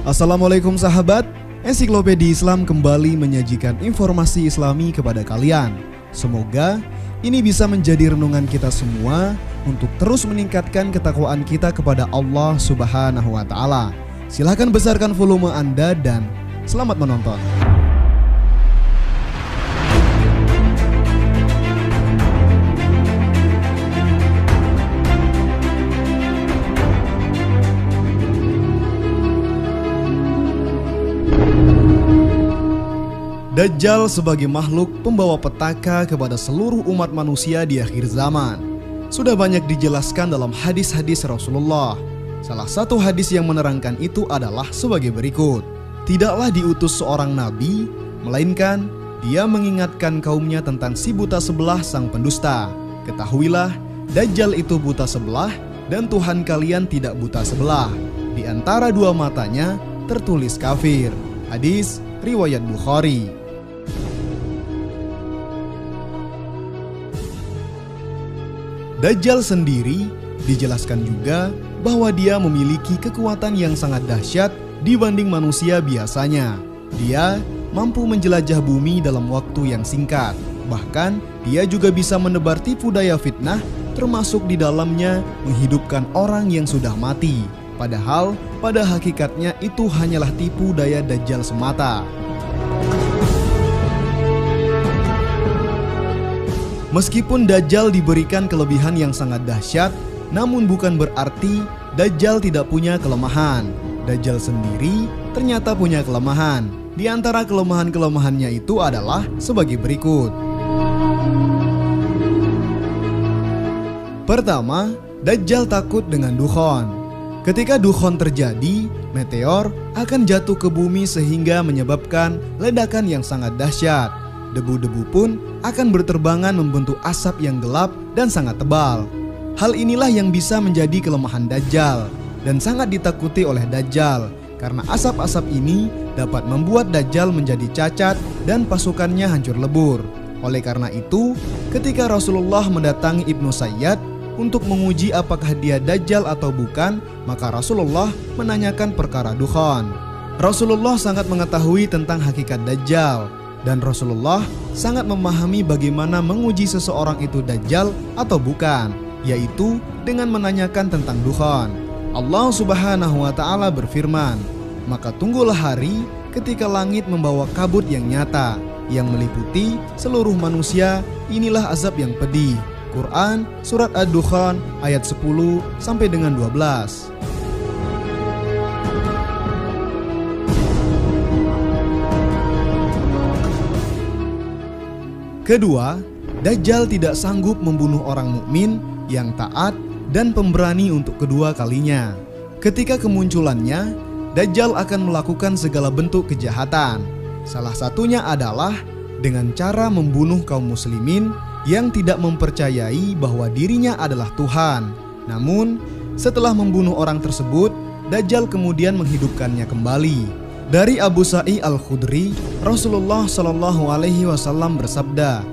Assalamualaikum sahabat, Ensiklopedia Islam kembali menyajikan informasi Islami kepada kalian. Semoga ini bisa menjadi renungan kita semua untuk terus meningkatkan ketakwaan kita kepada Allah Subhanahu wa Ta'ala. Silahkan besarkan volume Anda dan selamat menonton. Dajjal sebagai makhluk pembawa petaka kepada seluruh umat manusia di akhir zaman sudah banyak dijelaskan dalam hadis-hadis Rasulullah. Salah satu hadis yang menerangkan itu adalah sebagai berikut. Tidaklah diutus seorang nabi, melainkan dia mengingatkan kaumnya tentang si buta sebelah sang pendusta. Ketahuilah, Dajjal itu buta sebelah dan Tuhan kalian tidak buta sebelah. Di antara dua matanya tertulis kafir. Hadis riwayat Bukhari. Dajjal sendiri dijelaskan juga bahwa dia memiliki kekuatan yang sangat dahsyat dibanding manusia biasanya. Dia mampu menjelajah bumi dalam waktu yang singkat. Bahkan dia juga bisa menebar tipu daya fitnah, termasuk di dalamnya menghidupkan orang yang sudah mati. Padahal pada hakikatnya itu hanyalah tipu daya Dajjal semata. Meskipun Dajjal diberikan kelebihan yang sangat dahsyat, namun bukan berarti Dajjal tidak punya kelemahan. Dajjal sendiri ternyata punya kelemahan. Di antara kelemahan-kelemahannya itu adalah sebagai berikut. Pertama, Dajjal takut dengan dukhon. Ketika dukhon terjadi, meteor akan jatuh ke bumi sehingga menyebabkan ledakan yang sangat dahsyat. Debu-debu pun akan berterbangan membentuk asap yang gelap dan sangat tebal. Hal inilah yang bisa menjadi kelemahan Dajjal dan sangat ditakuti oleh Dajjal karena asap-asap ini dapat membuat Dajjal menjadi cacat dan pasukannya hancur lebur. Oleh karena itu, ketika Rasulullah mendatangi Ibnu Sayyad untuk menguji apakah dia Dajjal atau bukan, maka Rasulullah menanyakan perkara dukhon. Rasulullah sangat mengetahui tentang hakikat Dajjal. Dan Rasulullah sangat memahami bagaimana menguji seseorang itu Dajjal atau bukan, yaitu dengan menanyakan tentang dukhon. Allah Subhanahu wa Ta'ala berfirman, "Maka tunggulah hari ketika langit membawa kabut yang nyata, yang meliputi seluruh manusia, inilah azab yang pedih." Quran Surat Ad-Dukhan ayat 10 sampai dengan 12. Kedua, Dajjal tidak sanggup membunuh orang mukmin yang taat dan pemberani untuk kedua kalinya. Ketika kemunculannya, Dajjal akan melakukan segala bentuk kejahatan. Salah satunya adalah dengan cara membunuh kaum muslimin yang tidak mempercayai bahwa dirinya adalah Tuhan. Namun, setelah membunuh orang tersebut, Dajjal kemudian menghidupkannya kembali. Dari Abu Sa'id Al-Khudri, Rasulullah Shallallahu Alaihi Wasallam bersabda,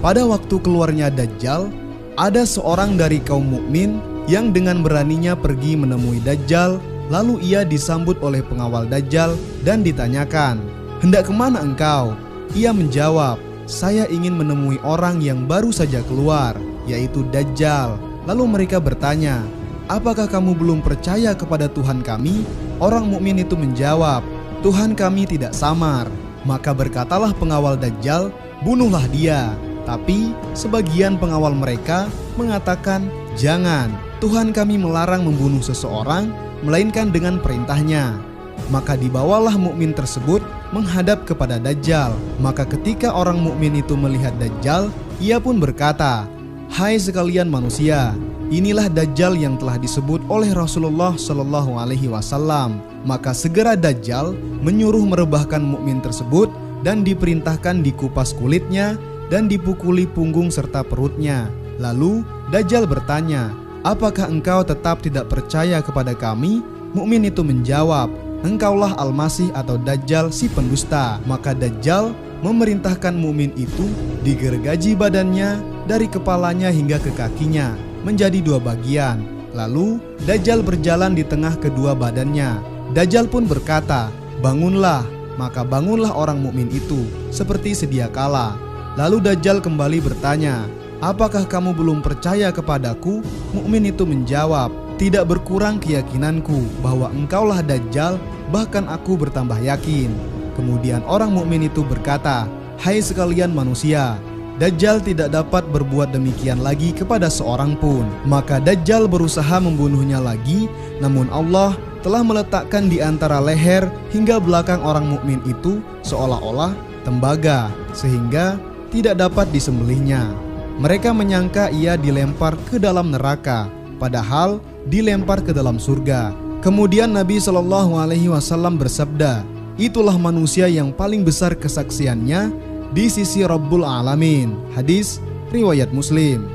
pada waktu keluarnya Dajjal, ada seorang dari kaum mukmin yang dengan beraninya pergi menemui Dajjal, lalu ia disambut oleh pengawal Dajjal dan ditanyakan, hendak kemana engkau? Ia menjawab, saya ingin menemui orang yang baru saja keluar, yaitu Dajjal. Lalu mereka bertanya, apakah kamu belum percaya kepada Tuhan kami? Orang mukmin itu menjawab, Tuhan kami tidak samar. Maka berkatalah pengawal Dajjal, bunuhlah dia. Tapi sebagian pengawal mereka mengatakan, jangan, Tuhan kami melarang membunuh seseorang, melainkan dengan perintahnya. Maka dibawalah mukmin tersebut menghadap kepada Dajjal. Maka ketika orang mukmin itu melihat Dajjal, ia pun berkata, hai sekalian manusia, inilah Dajjal yang telah disebut oleh Rasulullah Shallallahu Alaihi Wasallam. Maka segera Dajjal menyuruh merebahkan mukmin tersebut dan diperintahkan dikupas kulitnya dan dipukuli punggung serta perutnya. Lalu Dajjal bertanya, apakah engkau tetap tidak percaya kepada kami? Mukmin itu menjawab, engkaulah Al-Masih atau Dajjal si pendusta. Maka Dajjal memerintahkan mukmin itu digergaji badannya dari kepalanya hingga ke kakinya menjadi dua bagian. Lalu Dajjal berjalan di tengah kedua badannya Dajjal pun berkata, "Bangunlah." Maka bangunlah orang mukmin itu seperti sedia kala. Lalu Dajjal kembali bertanya, "Apakah kamu belum percaya kepadaku?" Mukmin itu menjawab, "Tidak berkurang keyakinanku bahwa engkaulah Dajjal, bahkan aku bertambah yakin." Kemudian orang mukmin itu berkata, "Hai sekalian manusia, Dajjal tidak dapat berbuat demikian lagi kepada seorang pun." Maka Dajjal berusaha membunuhnya lagi, namun Allah telah meletakkan di antara leher hingga belakang orang mukmin itu seolah-olah tembaga, sehingga tidak dapat disembelihnya. Mereka menyangka ia dilempar ke dalam neraka, padahal dilempar ke dalam surga. Kemudian Nabi Shallallahu Alaihi Wasallam bersabda, "Itulah manusia yang paling besar kesaksiannya di sisi Rabbul Alamin." Hadis riwayat Muslim.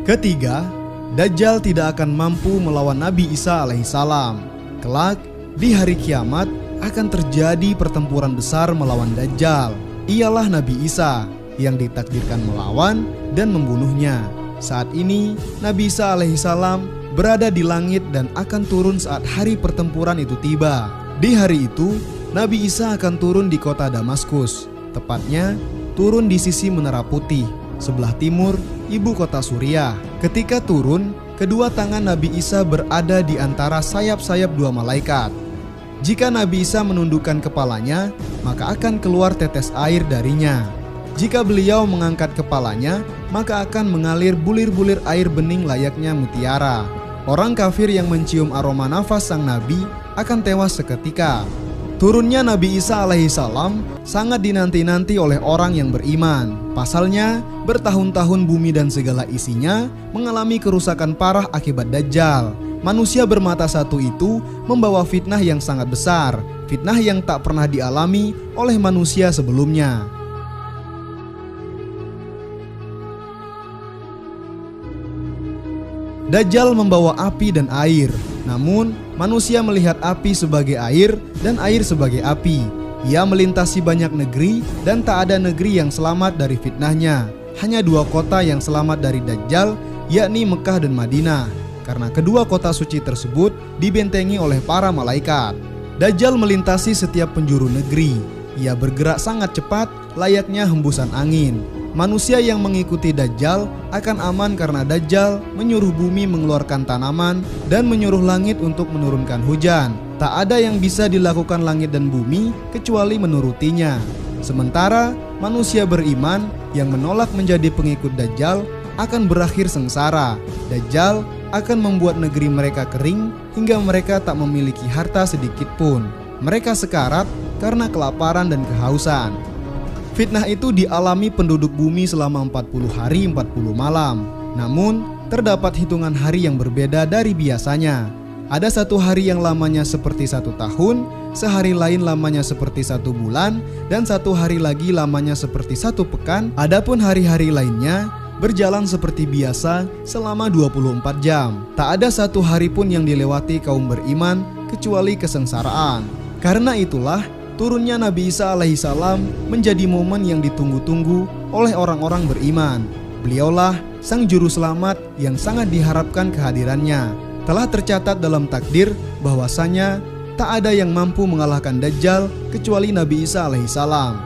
Ketiga, Dajjal tidak akan mampu melawan Nabi Isa alaihissalam. Kelak di hari kiamat akan terjadi pertempuran besar melawan Dajjal. Ialah Nabi Isa yang ditakdirkan melawan dan membunuhnya. Saat ini Nabi Isa alaihissalam berada di langit dan akan turun saat hari pertempuran itu tiba. Di hari itu Nabi Isa akan turun di kota Damaskus, tepatnya turun di sisi Menara Putih, sebelah timur ibu kota Suriah. Ketika turun, kedua tangan Nabi Isa berada di antara sayap-sayap dua malaikat. Jika Nabi Isa menundukkan kepalanya, maka akan keluar tetes air darinya. Jika beliau mengangkat kepalanya, maka akan mengalir bulir-bulir air bening layaknya mutiara. Orang kafir yang mencium aroma nafas sang Nabi akan tewas seketika. Turunnya Nabi Isa alaihissalam sangat dinanti-nanti oleh orang yang beriman. Pasalnya, bertahun-tahun bumi dan segala isinya mengalami kerusakan parah akibat Dajjal. Manusia bermata satu itu membawa fitnah yang sangat besar, fitnah yang tak pernah dialami oleh manusia sebelumnya. Dajjal membawa api dan air, namun manusia melihat api sebagai air dan air sebagai api. Ia melintasi banyak negeri dan tak ada negeri yang selamat dari fitnahnya. Hanya dua kota yang selamat dari Dajjal, yakni Mekah dan Madinah, karena kedua kota suci tersebut dibentengi oleh para malaikat. Dajjal melintasi setiap penjuru negeri. Ia bergerak sangat cepat layaknya hembusan angin. Manusia yang mengikuti Dajjal akan aman karena Dajjal menyuruh bumi mengeluarkan tanaman dan menyuruh langit untuk menurunkan hujan. Tak ada yang bisa dilakukan langit dan bumi kecuali menurutinya. Sementara manusia beriman yang menolak menjadi pengikut Dajjal akan berakhir sengsara. Dajjal akan membuat negeri mereka kering hingga mereka tak memiliki harta sedikit pun. Mereka sekarat karena kelaparan dan kehausan. Fitnah itu dialami penduduk bumi selama 40 hari 40 malam. Namun, terdapat hitungan hari yang berbeda dari biasanya. Ada satu hari yang lamanya seperti 1 tahun, sehari lain lamanya seperti 1 bulan, dan satu hari lagi lamanya seperti 1 pekan. Adapun hari-hari lainnya berjalan seperti biasa selama 24 jam. Tak ada satu hari pun yang dilewati kaum beriman kecuali kesengsaraan. Karena itulah, turunnya Nabi Isa alaihissalam menjadi momen yang ditunggu-tunggu oleh orang-orang beriman. Beliaulah sang juru selamat yang sangat diharapkan kehadirannya. Telah tercatat dalam takdir bahwasanya tak ada yang mampu mengalahkan Dajjal kecuali Nabi Isa alaihissalam.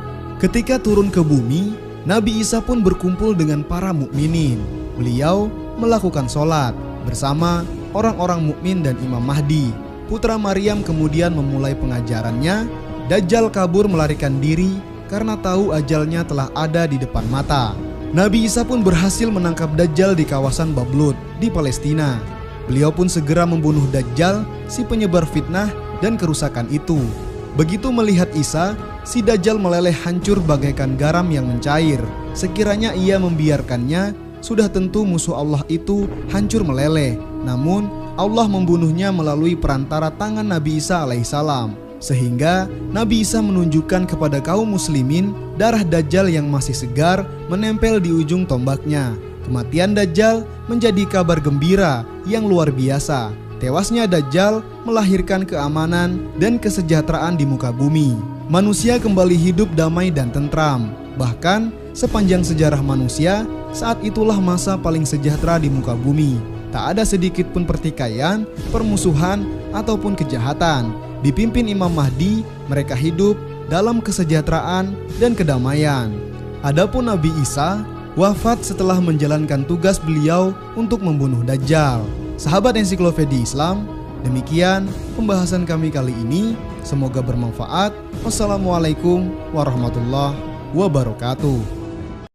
Ketika turun ke bumi, Nabi Isa pun berkumpul dengan para mukminin. Beliau melakukan sholat bersama orang-orang mukmin dan Imam Mahdi. Putra Maryam kemudian memulai pengajarannya. Dajjal kabur melarikan diri karena tahu ajalnya telah ada di depan mata. Nabi Isa pun berhasil menangkap Dajjal di kawasan Bablut di Palestina. Beliau pun segera membunuh Dajjal, si penyebar fitnah dan kerusakan itu. Begitu melihat Isa, si Dajjal meleleh hancur bagaikan garam yang mencair. Sekiranya ia membiarkannya, sudah tentu musuh Allah itu hancur meleleh. Namun Allah membunuhnya melalui perantara tangan Nabi Isa alaihissalam. Sehingga Nabi Isa menunjukkan kepada kaum muslimin darah Dajjal yang masih segar menempel di ujung tombaknya. Kematian Dajjal menjadi kabar gembira yang luar biasa. Tewasnya Dajjal melahirkan keamanan dan kesejahteraan di muka bumi. Manusia kembali hidup damai dan tentram. Bahkan sepanjang sejarah manusia, saat itulah masa paling sejahtera di muka bumi. Tak ada sedikit pun pertikaian, permusuhan, ataupun kejahatan. Dipimpin Imam Mahdi, mereka hidup dalam kesejahteraan dan kedamaian. Adapun Nabi Isa wafat setelah menjalankan tugas beliau untuk membunuh Dajjal. Sahabat Ensiklopedia Islam, demikian pembahasan kami kali ini. Semoga bermanfaat. Wassalamualaikum warahmatullahi wabarakatuh.